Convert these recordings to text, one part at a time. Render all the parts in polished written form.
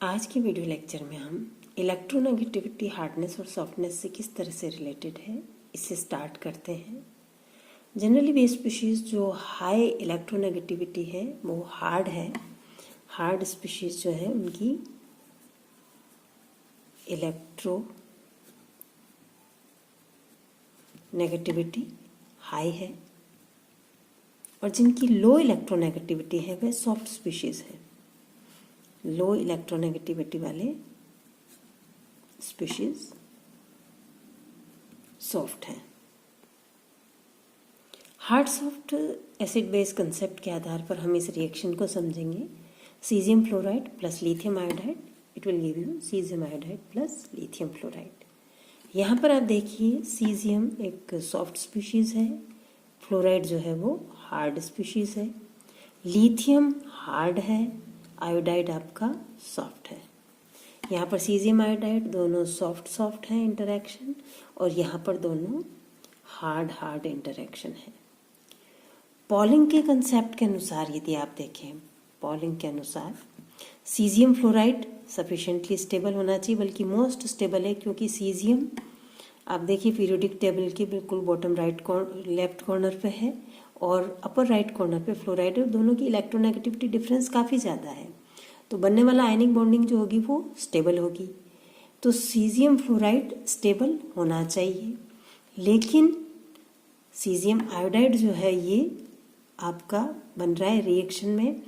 आज की video lecture में हम इलेक्ट्रोनेगेटिविटी हार्डनेस और सॉफ्टनेस से किस तरह से रिलेटेड है इससे स्टार्ट करते हैं। जनरली वे स्पीशीज़ जो हाई इलेक्ट्रोनेगेटिविटी है वो हार्ड है। हार्ड स्पीशीज़ जो है उनकी इलेक्ट्रो नेगेटिविटी हाई है और जिनकी लो इलेक्ट्रोनेगेटिविटी है वह सॉफ्ट स्पीशीज़ है। लो इलेक्ट्रोनेगेटिविटी वाले स्पीशीज सॉफ्ट हैं। Hard soft acid base concept के आधार पर हम इस रिएक्शन को समझेंगे। Caesium fluoride plus lithium iodide, it will give you caesium iodide plus lithium fluoride. यहाँ पर आप देखिए सीजियम एक सॉफ्ट स्पीशीज है, फ्लोराइड जो है वो हार्ड स्पीशीज है, लिथियम हार्ड है, आयोडाइड आपका सॉफ्ट है। यहाँ पर सीजियम आयोडाइड दोनों सॉफ्ट हैं इंटरेक्शन और यहाँ पर दोनों हार्ड इंटरेक्शन है। पॉलिंग के कंसेप्ट के अनुसार यदि आप देखें, पॉलिंग के अनुसार सीजियम फ्लोराइड सफिशिएंटली स्टेबल होना चाहिए, बल्कि मोस्ट स्टेबल है, क्योंकि सीजियम आप देखिए पीरियोडिक टेबल के बिल्कुल बॉटम लेफ्ट कॉर्नर पे है और अपर राइट कॉर्नर पे फ्लोराइड है। दोनों की इलेक्ट्रोनेगेटिविटी डिफरेंस काफ़ी ज़्यादा है, तो बनने वाला आयनिक बॉन्डिंग जो होगी वो स्टेबल होगी। तो सीजियम फ्लोराइड स्टेबल होना चाहिए, लेकिन सीजियम आयोडाइड जो है ये आपका बन रहा है रिएक्शन में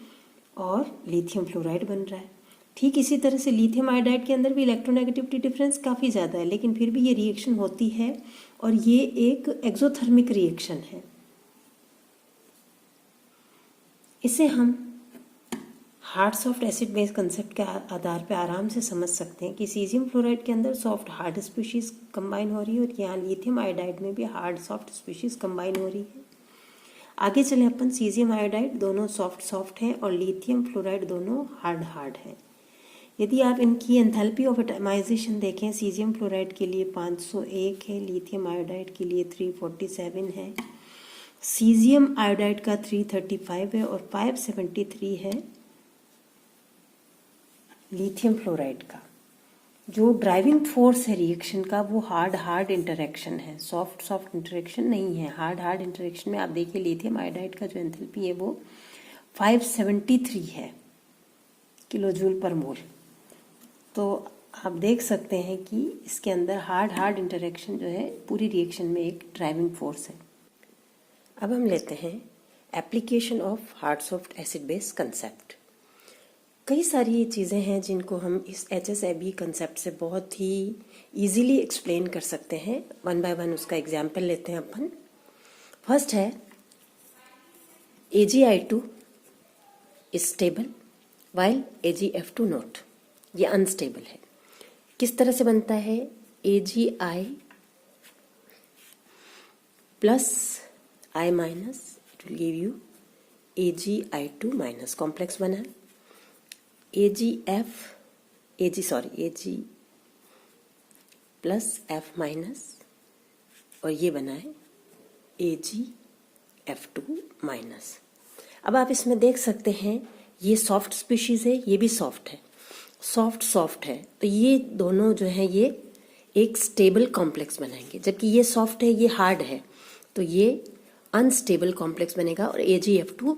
और लिथियम फ्लोराइड बन रहा है। ठीक इसी तरह से लिथियम आयोडाइड के अंदर भी इलेक्ट्रोनेगेटिविटी डिफरेंस काफ़ी ज़्यादा है, लेकिन फिर भी ये रिएक्शन होती है और ये एक एक्सोथर्मिक रिएक्शन है। इसे हम hard soft acid base concept के आधार पर आराम से समझ सकते हैं कि सीजियम फ्लोराइड के अंदर सॉफ्ट हार्ड स्पीशीज कंबाइन हो रही है और यहाँ लिथियम आयोडाइड में भी हार्ड सॉफ्ट स्पीशीज कंबाइन हो रही है। आगे चले अपन, सीजियम आयोडाइड दोनों सॉफ्ट हैं और लिथियम फ्लोराइड दोनों हार्ड हैं। यदि आप इनकी एंथैल्पी ऑफ एटमाइजेशन देखें, सीजियम फ्लोराइड के लिए 501 है, लिथियम आयोडाइड के लिए 347 है, सीजियम आयोडाइड का 335 है और 573 है लिथियम फ्लोराइड का। जो ड्राइविंग फोर्स है रिएक्शन का वो हार्ड इंटरेक्शन है, सॉफ्ट इंटरेक्शन नहीं है। हार्ड इंटरेक्शन में आप देखिए लिथियम आयोडाइड का जो एंथैल्पी है वो 573 है किलोजूल पर मोल। तो आप देख सकते हैं कि इसके अंदर हार्ड इंटरेक्शन जो है पूरी रिएक्शन में एक ड्राइविंग फोर्स है। अब हम लेते हैं application of hard soft acid base concept. कई सारी चीज़ें हैं जिनको हम इस HSAB कंसेप्ट से बहुत ही इजीली एक्सप्लेन कर सकते हैं। वन बाय वन उसका एग्जाम्पल लेते हैं अपन। फर्स्ट है AgI2 is stable while AgF2 not, ये अनस्टेबल है। किस तरह से बनता है? AgI plus I minus, it will give you AgI2 minus, complex बना है। AG प्लस F माइनस और ये बना है AgF2 माइनस। अब आप इसमें देख सकते हैं ये सॉफ्ट स्पीशीज है, ये भी सॉफ्ट है, सॉफ्ट है, तो ये दोनों जो है ये एक स्टेबल कॉम्प्लेक्स बनाएंगे, जबकि ये सॉफ्ट है ये हार्ड है, तो ये अनस्टेबल कॉम्प्लेक्स बनेगा और AgF2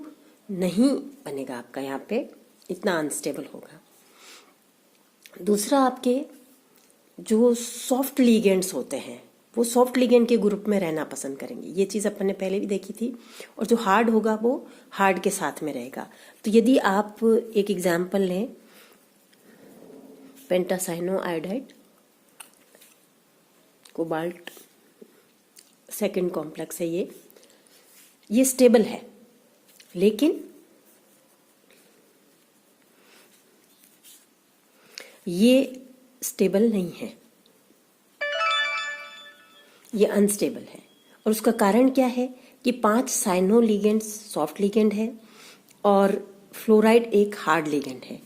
नहीं बनेगा आपका, यहाँ पे इतना अनस्टेबल होगा। दूसरा, आपके जो सॉफ्ट लिगेंड्स होते हैं वो सॉफ्ट लिगेंड के ग्रुप में रहना पसंद करेंगे। ये चीज़ अपन ने पहले भी देखी थी। और जो हार्ड होगा वो हार्ड के साथ में रहेगा। तो यदि आप एक एग्जाम्पल लें, पेंटासाइनो आयोडाइड, कोबाल्ट सेकेंड कॉम्प्लेक्स है, ये स्टेबल है, लेकिन ये स्टेबल नहीं है, ये अनस्टेबल है। और उसका कारण क्या है कि 5 साइनो लिगेंड्स सॉफ्ट लिगेंड है और फ्लोराइड एक हार्ड लिगेंड है,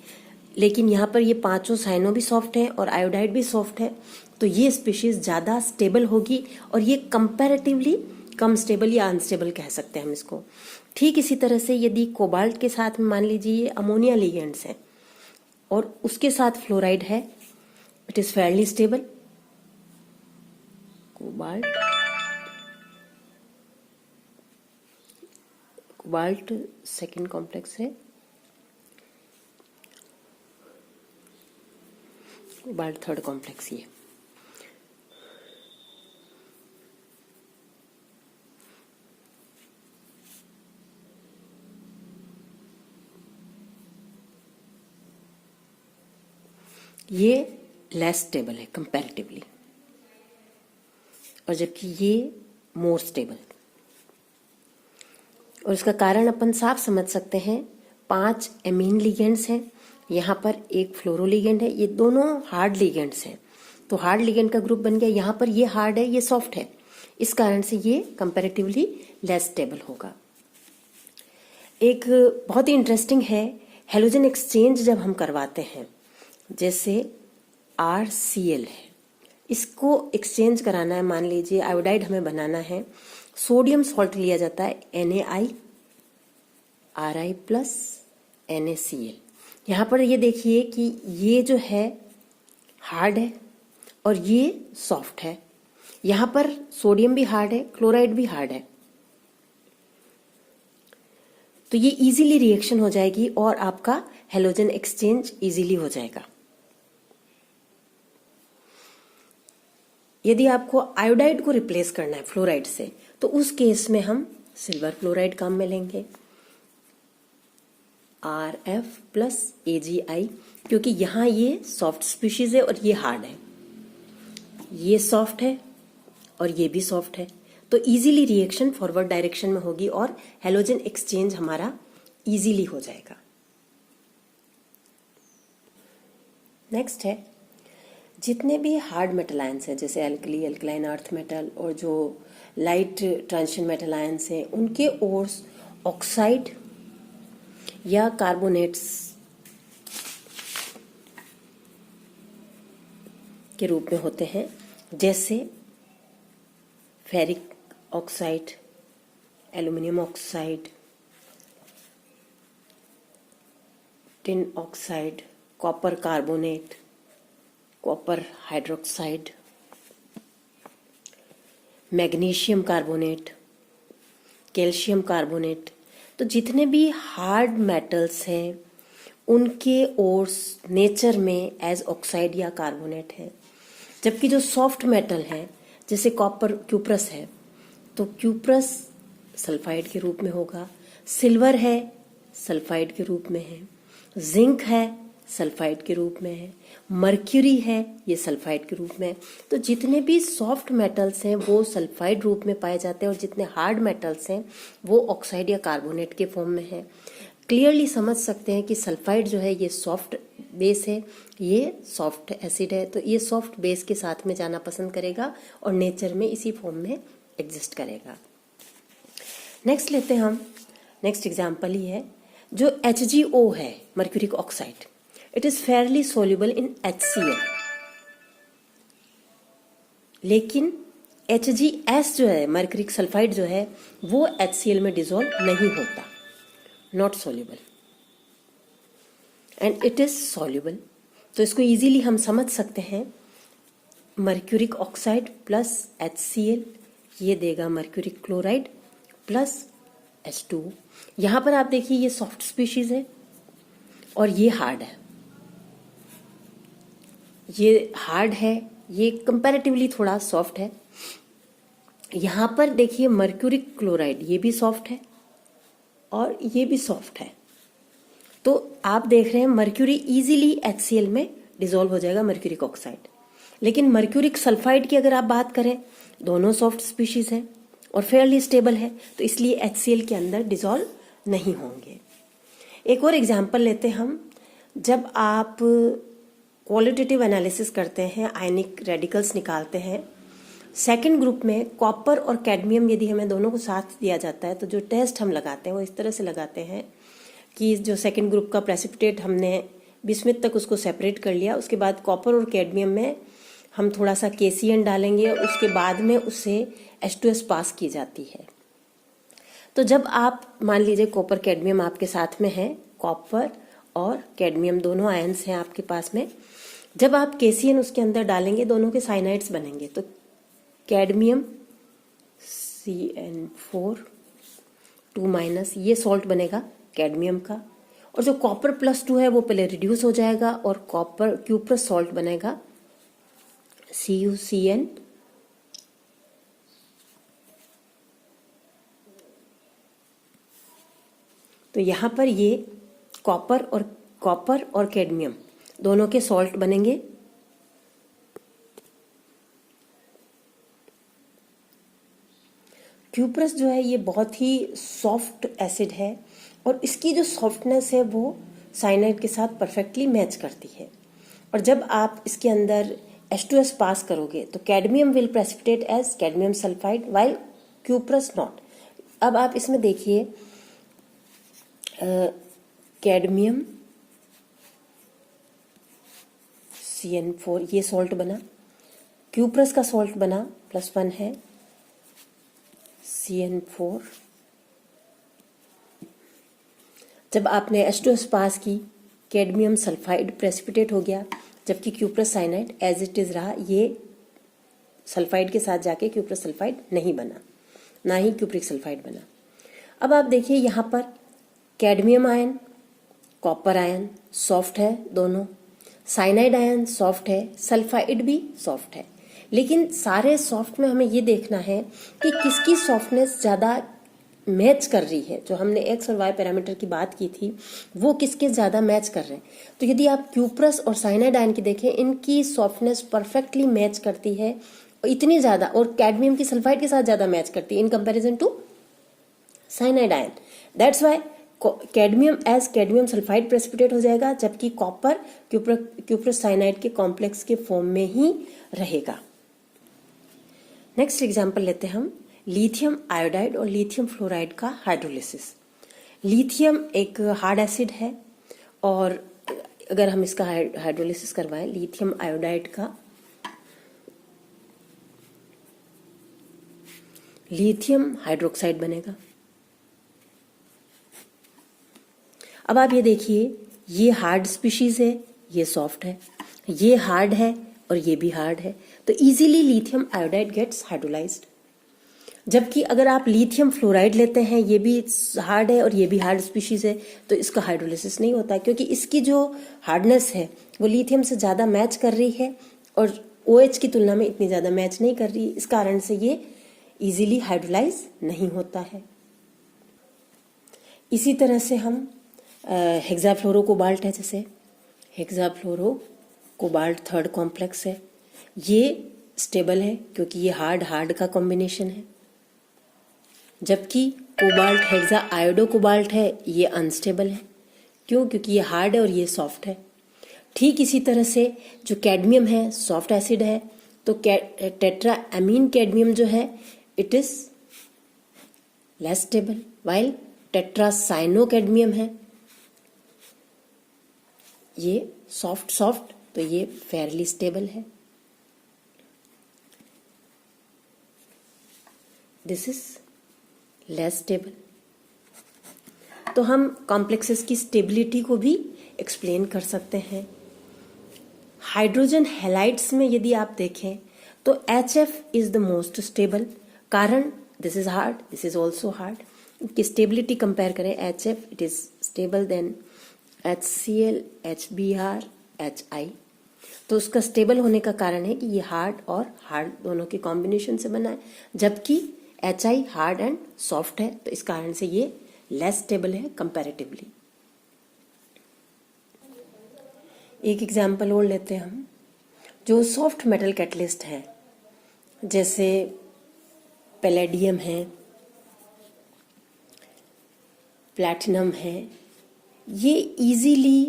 लेकिन यहाँ पर ये 5 साइनो भी सॉफ्ट है और आयोडाइड भी सॉफ्ट है, तो ये स्पीशीज ज़्यादा स्टेबल होगी और ये कंपैरेटिवली कम स्टेबल या अनस्टेबल कह सकते हैं हम इसको। ठीक इसी तरह से यदि कोबाल्ट के साथ में मान लीजिए ये अमोनिया लिगेंड्स हैं, और उसके साथ फ्लोराइड है, it is fairly stable. Cobalt second complex है, कोबाल्ट थर्ड कॉम्प्लेक्स ये लेस स्टेबल है कंपैरेटिवली, और जबकि ये मोर स्टेबल। और इसका कारण अपन साफ समझ सकते हैं, 5 एमीन लिगेंड्स हैं, यहाँ पर एक फ्लोरो लिगेंड है, ये दोनों हार्ड लिगेंड्स हैं, तो हार्ड लिगेंड का ग्रुप बन गया। यहाँ पर ये हार्ड है, ये सॉफ्ट है, इस कारण से ये कंपैरेटिवली लेस स्टेबल होगा। एक बहुत ही इंटरेस्टिंग है, हेलोजन एक्सचेंज जब हम करवाते हैं, जैसे RCl है, इसको एक्सचेंज कराना है, मान लीजिए आयोडाइड हमें बनाना है, सोडियम सॉल्ट लिया जाता है NaI Ri प्लस NaCl। यहाँ पर ये देखिए कि ये जो है हार्ड है और ये सॉफ्ट है, यहाँ पर सोडियम भी हार्ड है, क्लोराइड भी हार्ड है, तो ये इजीली रिएक्शन हो जाएगी और आपका हेलोजन एक्सचेंज इजीली हो जाएगा। यदि आपको आयोडाइड को रिप्लेस करना है फ्लोराइड से, तो उस केस में हम सिल्वर फ्लोराइड काम में लेंगे, Rf प्लस AgI, क्योंकि यहाँ ये सॉफ्ट स्पीशीज है और ये हार्ड है, ये सॉफ्ट है और ये भी सॉफ्ट है, तो इजीली रिएक्शन फॉरवर्ड डायरेक्शन में होगी और हेलोजन एक्सचेंज हमारा इजीली हो जाएगा। नेक्स्ट है, जितने भी हार्ड मेटल आयंस हैं, जैसे एल्कली, एल्कलाइन अर्थ मेटल और जो लाइट ट्रांजिशन मेटल आयंस हैं, उनके ओर्स ऑक्साइड या कार्बोनेट्स के रूप में होते हैं, जैसे ferric oxide, aluminium oxide, tin oxide, copper carbonate, copper hydroxide, magnesium carbonate, calcium carbonate. तो जितने भी हार्ड मेटल्स हैं उनके ओर्स नेचर में एज ऑक्साइड या कार्बोनेट है, जबकि जो सॉफ्ट मेटल है जैसे कॉपर क्यूप्रस है, तो क्यूप्रस सल्फाइड के रूप में होगा, सिल्वर है सल्फाइड के रूप में है, जिंक है सल्फाइड के रूप में है, मर्क्यूरी है ये सल्फाइड के रूप में है। तो जितने भी सॉफ्ट मेटल्स हैं वो सल्फाइड रूप में पाए जाते हैं और जितने हार्ड मेटल्स हैं वो ऑक्साइड या कार्बोनेट के फॉर्म में है। क्लियरली समझ सकते हैं कि सल्फाइड जो है ये सॉफ्ट बेस है, ये सॉफ्ट एसिड है, तो ये सॉफ्ट बेस के साथ में जाना पसंद करेगा और नेचर में इसी फॉर्म में एग्जिस्ट करेगा। नेक्स्ट लेते हैं हम, नेक्स्ट एग्जाम्पल ही है जो HgO है, mercuric oxide, it is fairly soluble in HCl, लेकिन HgS जो है मर्क्यूरिक सल्फाइड जो है वो HCl में डिसॉल्व नहीं होता, not soluble and it is soluble. तो इसको इजीली हम समझ सकते हैं, मर्क्यूरिक ऑक्साइड प्लस HCl ये देगा मर्क्यूरिक क्लोराइड प्लस H2। यहां पर आप देखिए ये सॉफ्ट स्पीशीज है और ये हार्ड है, ये हार्ड है, ये कंपैरेटिवली थोड़ा सॉफ्ट है। यहां पर देखिए मर्क्यूरिक क्लोराइड ये भी सॉफ्ट है और ये भी सॉफ्ट है, तो आप देख रहे हैं मर्क्यूरी इजीली HCl में डिसॉल्व हो जाएगा, मर्क्यूरिक ऑक्साइड। लेकिन मर्क्यूरिक सल्फाइड की अगर आप बात करें, दोनों सॉफ्ट स्पीशीज है और फेयरली स्टेबल है, तो इसलिए HCl के अंदर डिसॉल्व नहीं होंगे। एक और एग्जांपल लेते हैं हम, जब आप क्वालिटेटिव एनालिसिस करते हैं, आयनिक रेडिकल्स निकालते हैं, सेकंड ग्रुप में कॉपर और कैडमियम यदि हमें दोनों को साथ दिया जाता है, तो जो टेस्ट हम लगाते हैं वो इस तरह से लगाते हैं कि जो सेकंड ग्रुप का प्रेसिपिटेट हमने बिस्मिथ तक उसको सेपरेट कर लिया, उसके बाद कॉपर और कैडमियम में हम थोड़ा सा KCN डालेंगे और उसके बाद में उससे H2S पास की जाती है। तो जब आप मान लीजिए कॉपर कैडमियम आपके साथ में है, कॉपर और कैडमियम दोनों आयंस हैं आपके पास में। जब आप KCN उसके अंदर डालेंगे दोनों के साइनाइड्स बनेंगे, तो कैडमियम CN4 2- ये सॉल्ट बनेगा कैडमियम का, और जो कॉपर +2 है वो पहले रिड्यूस हो जाएगा और कॉपर क्यूप्रस सॉल्ट बनेगा CuCN। तो यहाँ पर ये कॉपर और कैडमियम दोनों के सॉल्ट बनेंगे। क्यूप्रस जो है ये बहुत ही सॉफ्ट एसिड है और इसकी जो सॉफ्टनेस है वो साइनाइड के साथ परफेक्टली मैच करती है। और जब आप इसके अंदर H2S पास करोगे तो cadmium will precipitate as cadmium sulphide while cuprous not. अब आप इसमें देखिए कैडमियम CN4 ये सॉल्ट बना, क्यूप्रस का सॉल्ट बना +1 है CN4। जब आपने H2S पास की कैडमियम सल्फाइड प्रेसिपिटेट हो गया, जबकि cuprous cyanide as it is रहा, ये सल्फाइड के साथ जाके क्यूप्रस सल्फाइड नहीं बना, ना ही क्यूप्रिक सल्फाइड बना। अब आप देखिए यहाँ पर cadmium ion copper ion soft है दोनों, साइनाइड आयन सॉफ्ट है, सल्फाइड भी सॉफ्ट है, लेकिन सारे सॉफ्ट में हमें ये देखना है कि किसकी सॉफ्टनेस ज़्यादा मैच कर रही है। जो हमने X और Y पैरामीटर की बात की थी वो किसके ज़्यादा मैच कर रहे हैं। तो यदि आप क्यूप्रस और साइनाइड आयन की देखें, इनकी सॉफ्टनेस परफेक्टली मैच करती है, इतनी ज़्यादा, और कैडमियम की सल्फाइड के साथ ज़्यादा मैच करती है in comparison to cyanide ion. That's why cadmium as cadmium sulphide precipitate हो जाएगा, जबकि कॉपर क्यूप्रस साइनाइड के कॉम्प्लेक्स के फॉर्म में ही रहेगा। नेक्स्ट एग्जांपल लेते हैं हम लिथियम आयोडाइड और लिथियम फ्लोराइड का हाइड्रोलिसिस। लिथियम एक हार्ड एसिड है और अगर हम इसका हाइड्रोलिसिस करवाएं लिथियम आयोडाइड का, लिथियम हाइड्रोक्साइड बनेगा। अब आप ये देखिए, ये हार्ड स्पीशीज है, ये सॉफ्ट है, ये हार्ड है और ये भी हार्ड है, तो easily lithium iodide gets hydrolysed. जबकि अगर आप लिथियम फ्लोराइड लेते हैं, ये भी हार्ड है और ये भी हार्ड स्पीशीज है, तो इसका हाइड्रोलिसिस नहीं होता, क्योंकि इसकी जो हार्डनेस है वो लिथियम से ज़्यादा मैच कर रही है और OH की तुलना में इतनी ज़्यादा मैच नहीं कर रही, इस कारण से ये इजीली हाइड्रोलाइज नहीं होता है। इसी तरह से हम हेक्साफ्लोरो कोबाल्ट है, जैसे हेक्साफ्लोरो कोबाल्ट थर्ड कॉम्प्लेक्स है, ये स्टेबल है क्योंकि ये हार्ड का कॉम्बिनेशन है, जबकि कोबाल्ट हेक्सा आयोडो कोबाल्ट है, ये अनस्टेबल है। क्यों? क्योंकि ये हार्ड है और ये सॉफ्ट है। ठीक इसी तरह से जो कैडमियम है सॉफ्ट एसिड है, तो टेट्रा एमीन कैडमियम जो है it is less stable, while tetra cyano cadmium है ये सॉफ्ट, तो ये फेयरली स्टेबल है। This is less stable. तो हम कॉम्प्लेक्सेस की स्टेबिलिटी को भी एक्सप्लेन कर सकते हैं। हाइड्रोजन हैलाइड्स में यदि आप देखें तो HF is the most stable, कारण this is hard, this is also hard. की स्टेबिलिटी कंपेयर करें, HF it is stable then HCl, HBr, HI। तो उसका स्टेबल होने का कारण है कि ये हार्ड और हार्ड दोनों के कॉम्बिनेशन से बना है, जबकि HI हार्ड एंड सॉफ्ट है, तो इस कारण से ये लेस स्टेबल है कंपैरेटिवली। एक एग्जाम्पल और लेते हैं हम, जो सॉफ्ट मेटल कैटलिस्ट है जैसे पैलेडियम है, प्लैटिनम है, ये इजीली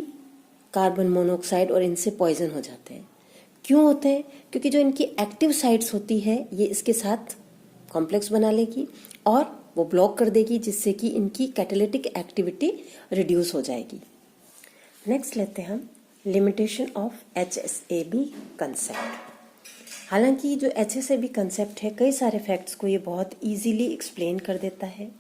कार्बन मोनोऑक्साइड और इनसे पॉइजन हो जाते हैं। क्यों होते हैं? क्योंकि जो इनकी एक्टिव साइट्स होती है ये इसके साथ कॉम्प्लेक्स बना लेगी और वो ब्लॉक कर देगी, जिससे कि इनकी कैटालिटिक एक्टिविटी रिड्यूस हो जाएगी। नेक्स्ट लेते हैं हम लिमिटेशन ऑफ HSAB कंसेप्ट। हालांकि जो HSAB कंसेप्ट है कई सारे फैक्ट्स को ये बहुत इजीली एक्सप्लेन कर देता है,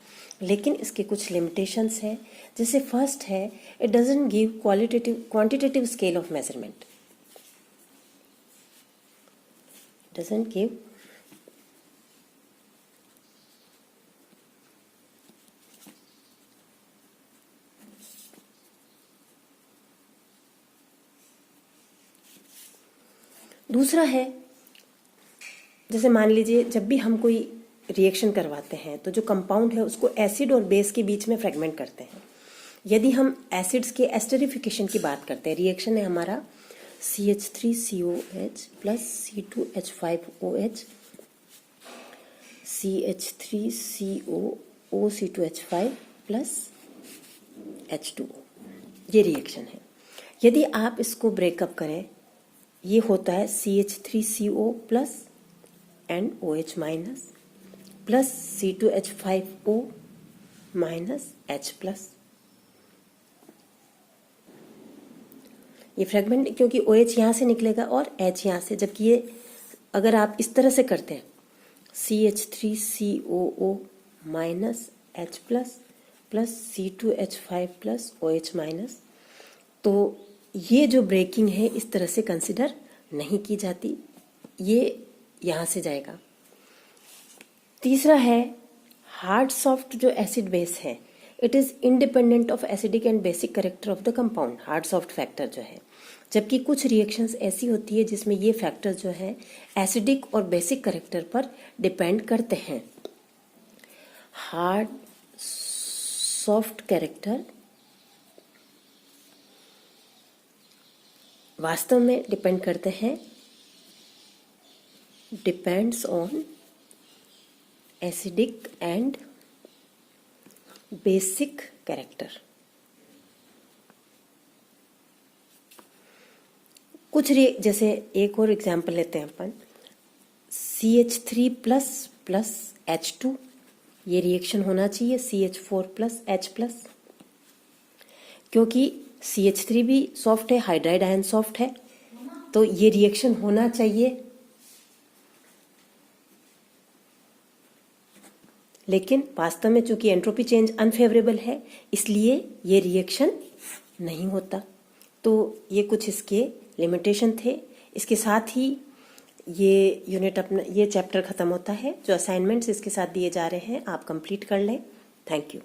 लेकिन इसके कुछ लिमिटेशंस है। जैसे फर्स्ट है, it doesn't give quantitative scale of measurement, doesn't give दूसरा है, जैसे मान लीजिए जब भी हम कोई रिएक्शन करवाते हैं तो जो कंपाउंड है उसको एसिड और बेस के बीच में फ्रेगमेंट करते हैं। यदि हम एसिड्स के एस्टरिफिकेशन की बात करते हैं, रिएक्शन है हमारा CH3COH plus C2H5OH CH3COOC2H5 plus H2O, ये रिएक्शन है। यदि आप इसको ब्रेकअप करें, ये होता है CH3CO plus and OH minus plus C2H5O minus H plus. ये फ्रेगमेंट क्योंकि OH यहाँ से निकलेगा और H यहाँ से, जबकि ये अगर आप इस तरह से करते हैं CH3COO minus H plus plus C2H5 plus OH minus, तो ये जो ब्रेकिंग है इस तरह से कंसिडर नहीं की जाती, ये यहाँ से जाएगा। तीसरा है हार्ड सॉफ्ट जो एसिड बेस है, it is independent of acidic and basic character of the compound, hard soft factor जो है। जबकि कुछ रिएक्शंस ऐसी होती है जिसमें ये फैक्टर जो है एसिडिक और बेसिक कैरेक्टर पर डिपेंड करते हैं। हार्ड सॉफ्ट कैरेक्टर वास्तव में डिपेंड करते हैं, depends on acidic and basic character. कुछ जैसे एक और एग्जाम्पल लेते हैं अपन, CH3 प्लस प्लस H2, ये रिएक्शन होना चाहिए CH4 प्लस H प्लस, क्योंकि CH3 भी सॉफ्ट है, हाइड्राइड आयन सॉफ्ट है, तो ये रिएक्शन होना चाहिए। लेकिन वास्तव में चूंकि एंट्रोपी चेंज अनफेवरेबल है, इसलिए ये रिएक्शन नहीं होता। तो ये कुछ इसके लिमिटेशन थे। इसके साथ ही ये यूनिट अपना, ये चैप्टर ख़त्म होता है। जो असाइनमेंट्स इसके साथ दिए जा रहे हैं आप कंप्लीट कर लें। Thank you.